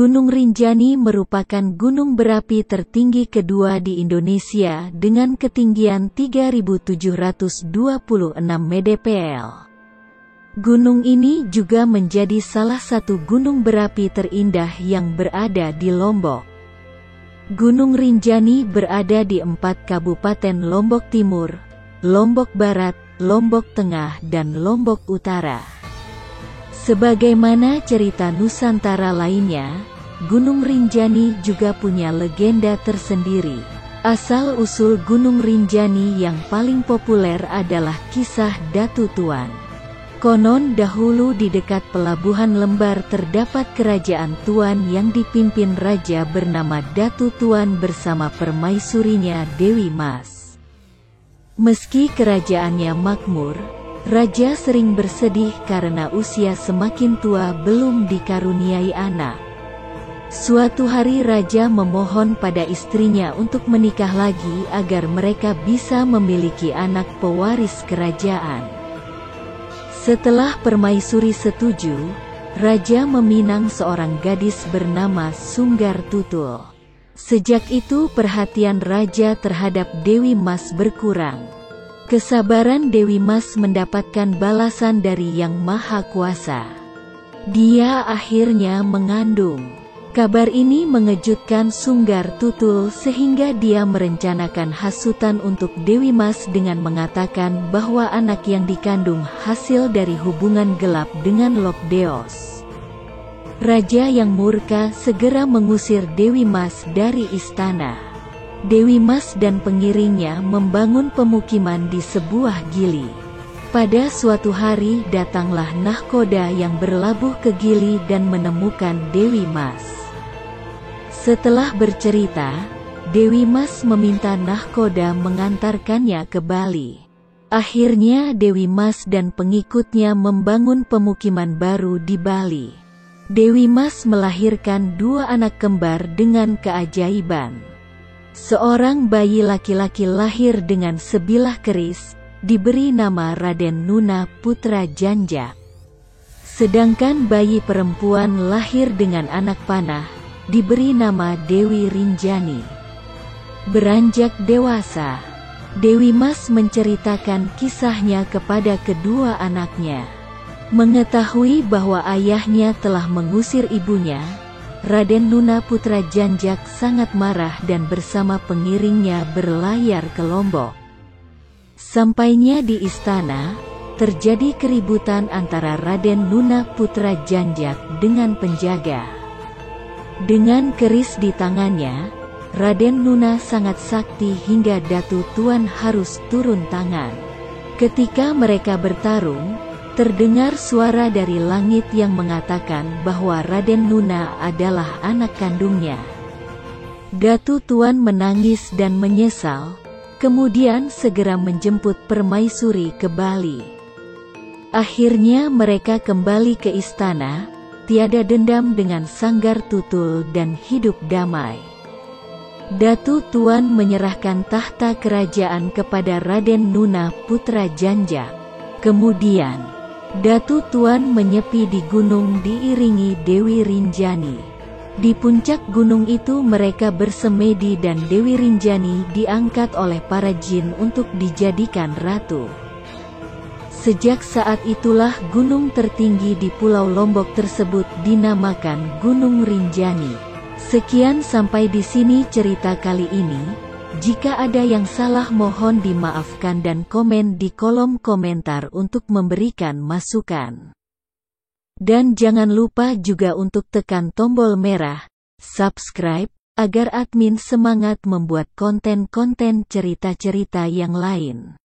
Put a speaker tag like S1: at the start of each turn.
S1: Gunung Rinjani merupakan gunung berapi tertinggi kedua di Indonesia dengan ketinggian 3.726 mdpl. Gunung ini juga menjadi salah satu gunung berapi terindah yang berada di Lombok. Gunung Rinjani berada di 4 kabupaten Lombok Timur, Lombok Barat, Lombok Tengah, dan Lombok Utara. Sebagaimana cerita Nusantara lainnya, Gunung Rinjani juga punya legenda tersendiri. Asal-usul Gunung Rinjani yang paling populer adalah kisah Datu Tuan. Konon dahulu di dekat pelabuhan Lembar terdapat kerajaan Tuan yang dipimpin raja bernama Datu Tuan bersama permaisurinya Dewi Mas. Meski kerajaannya makmur, raja sering bersedih karena usia semakin tua belum dikaruniai anak. Suatu hari raja memohon pada istrinya untuk menikah lagi agar mereka bisa memiliki anak pewaris kerajaan. Setelah permaisuri setuju, raja meminang seorang gadis bernama Sunggar Tutul. Sejak itu perhatian raja terhadap Dewi Mas berkurang. Kesabaran Dewi Mas mendapatkan balasan dari Yang Maha Kuasa. Dia akhirnya mengandung. Kabar ini mengejutkan Sunggar Tutul sehingga dia merencanakan hasutan untuk Dewi Mas dengan mengatakan bahwa anak yang dikandung hasil dari hubungan gelap dengan Lokdeos. Raja yang murka segera mengusir Dewi Mas dari istana. Dewi Mas dan pengiringnya membangun pemukiman di sebuah gili. Pada suatu hari datanglah nahkoda yang berlabuh ke gili dan menemukan Dewi Mas. Setelah bercerita, Dewi Mas meminta nahkoda mengantarkannya ke Bali. Akhirnya Dewi Mas dan pengikutnya membangun pemukiman baru di Bali. Dewi Mas melahirkan 2 anak kembar dengan keajaiban. Seorang bayi laki-laki lahir dengan sebilah keris, diberi nama Raden Nuna Putra Janjak. Sedangkan bayi perempuan lahir dengan anak panah, diberi nama Dewi Rinjani. Beranjak dewasa, Dewi Mas menceritakan kisahnya kepada kedua anaknya. Mengetahui bahwa ayahnya telah mengusir ibunya, Raden Nuna Putra Janjak sangat marah dan bersama pengiringnya berlayar ke Lombok. Sampainya di istana, terjadi keributan antara Raden Nuna Putra Janjak dengan penjaga. Dengan keris di tangannya, Raden Nuna sangat sakti hingga Datu Tuan harus turun tangan. Ketika mereka bertarung, terdengar suara dari langit yang mengatakan bahwa Raden Nuna adalah anak kandungnya. Datu Tuan menangis dan menyesal, kemudian segera menjemput permaisuri ke Bali. Akhirnya mereka kembali ke istana, tiada dendam dengan Sanggar Tutul dan hidup damai. Datu Tuan menyerahkan tahta kerajaan kepada Raden Nuna Putra Janjak. Kemudian Datu Tuan menyepi di gunung diiringi Dewi Rinjani. Di puncak gunung itu mereka bersemedi dan Dewi Rinjani diangkat oleh para jin untuk dijadikan ratu. Sejak saat itulah gunung tertinggi di Pulau Lombok tersebut dinamakan Gunung Rinjani. Sekian sampai di sini cerita kali ini. Jika ada yang salah mohon dimaafkan dan komen di kolom komentar untuk memberikan masukan. Dan jangan lupa juga untuk tekan tombol merah, subscribe, agar admin semangat membuat konten-konten cerita-cerita yang lain.